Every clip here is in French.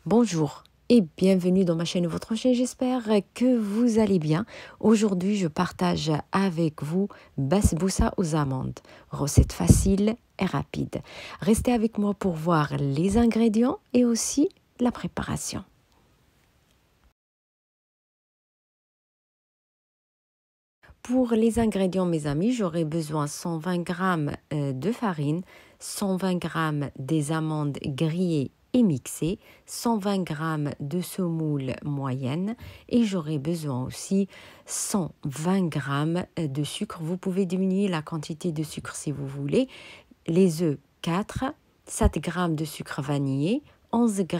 Bonjour et bienvenue dans ma chaîne Votre chaîne, j'espère que vous allez bien. Aujourd'hui, je partage avec vous basbousa aux amandes, recette facile et rapide. Restez avec moi pour voir les ingrédients et aussi la préparation. Pour les ingrédients, mes amis, j'aurai besoin 120 g de farine, 120 g des amandes grillées et mixées, 120 g de semoule moyenne et j'aurai besoin aussi 120 g de sucre. Vous pouvez diminuer la quantité de sucre si vous voulez. Les œufs 4, 7 g de sucre vanillé, 11 g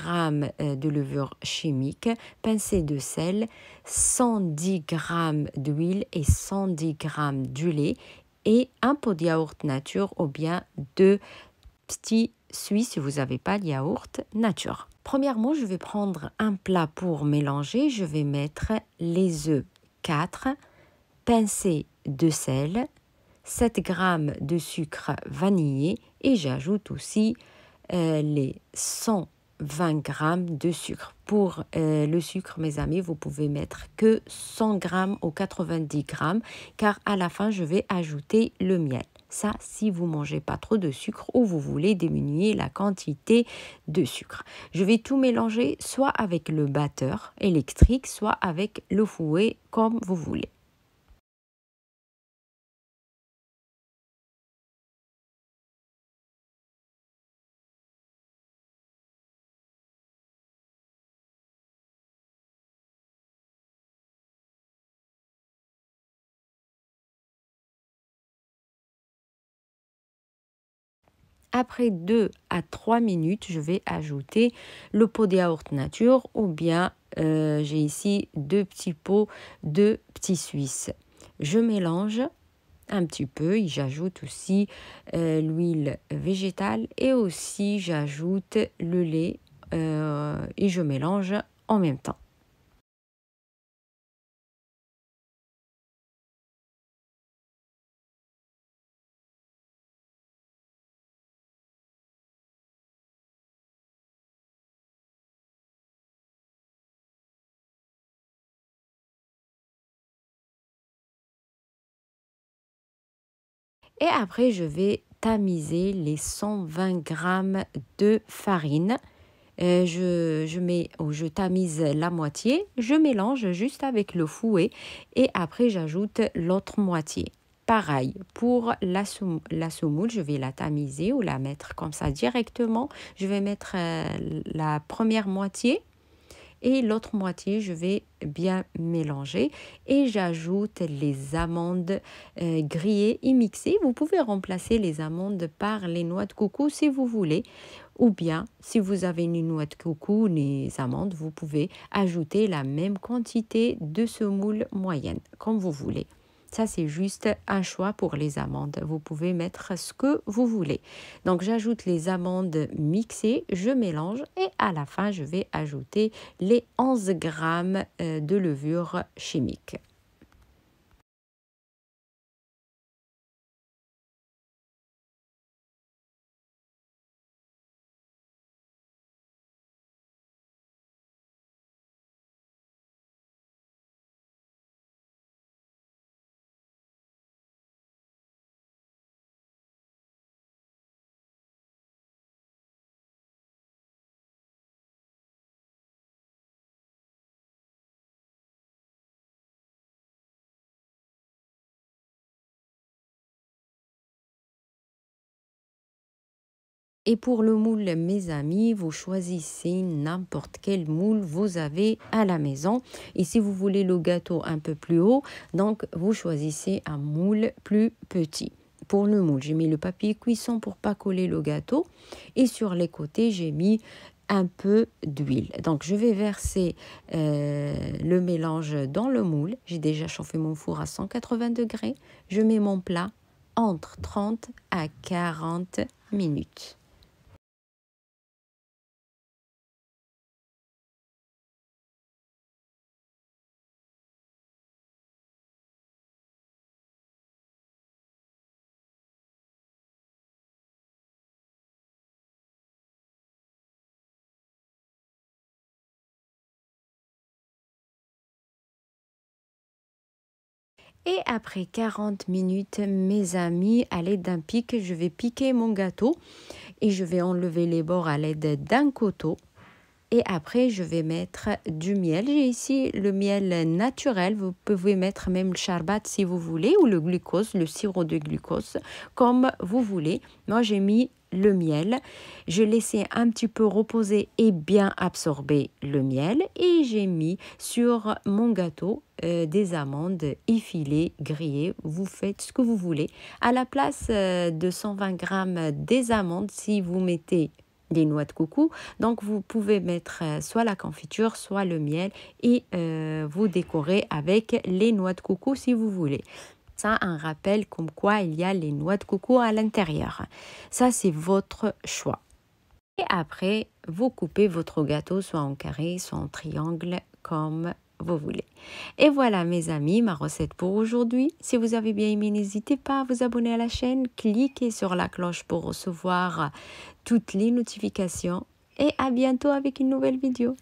de levure chimique, pincée de sel, 110 g d'huile et 110 g de lait et un pot de yaourt nature ou bien deux petits suisses si vous n'avez pas de yaourt nature. Premièrement, je vais prendre un plat pour mélanger. Je vais mettre les œufs 4, pincée de sel, 7 g de sucre vanillé et j'ajoute aussi les 120 g de sucre. Pour le sucre, mes amis, vous pouvez mettre que 100 g ou 90 g car à la fin, je vais ajouter le miel. Ça, si vous mangez pas trop de sucre ou vous voulez diminuer la quantité de sucre. Je vais tout mélanger soit avec le batteur électrique, soit avec le fouet, comme vous voulez. Après 2 à 3 minutes, je vais ajouter le pot de yaourt nature ou bien j'ai ici 2 petits pots de petits suisses. Je mélange un petit peu et j'ajoute aussi l'huile végétale et aussi j'ajoute le lait et je mélange en même temps. Et après, je vais tamiser les 120 g de farine. Je tamise la moitié, je mélange juste avec le fouet et après j'ajoute l'autre moitié. Pareil, pour la semoule, je vais la tamiser ou la mettre comme ça directement. Je vais mettre la première moitié et l'autre moitié, je vais bien mélanger et j'ajoute les amandes grillées et mixées. Vous pouvez remplacer les amandes par les noix de coco si vous voulez. Ou bien, si vous avez une noix de coco ou les amandes, vous pouvez ajouter la même quantité de semoule moyenne, comme vous voulez. Ça, c'est juste un choix pour les amandes. Vous pouvez mettre ce que vous voulez. Donc, j'ajoute les amandes mixées, je mélange et à la fin, je vais ajouter les 11 g de levure chimique. Et pour le moule, mes amis, vous choisissez n'importe quel moule vous avez à la maison. Et si vous voulez le gâteau un peu plus haut, donc vous choisissez un moule plus petit. Pour le moule, j'ai mis le papier cuisson pour pas coller le gâteau. Et sur les côtés, j'ai mis un peu d'huile. Donc, je vais verser le mélange dans le moule. J'ai déjà chauffé mon four à 180 degrés. Je mets mon plat entre 30 à 40 minutes. Et après 40 minutes, mes amis, à l'aide d'un pic, je vais piquer mon gâteau et je vais enlever les bords à l'aide d'un couteau. Et après, je vais mettre du miel. J'ai ici le miel naturel. Vous pouvez mettre même le charbat si vous voulez ou le glucose, le sirop de glucose, comme vous voulez. Moi, j'ai mis le miel. Je laissais un petit peu reposer et bien absorber le miel. Et j'ai mis sur mon gâteau des amandes effilées, grillées. Vous faites ce que vous voulez. À la place de 120 grammes des amandes, si vous mettez des noix de coco. Donc, vous pouvez mettre soit la confiture, soit le miel et vous décorez avec les noix de coco si vous voulez. Ça, un rappel comme quoi il y a les noix de coco à l'intérieur. Ça, c'est votre choix. Et après, vous coupez votre gâteau soit en carré, soit en triangle, comme vous voulez. Et voilà mes amis, ma recette pour aujourd'hui. Si vous avez bien aimé, n'hésitez pas à vous abonner à la chaîne, cliquez sur la cloche pour recevoir toutes les notifications et à bientôt avec une nouvelle vidéo.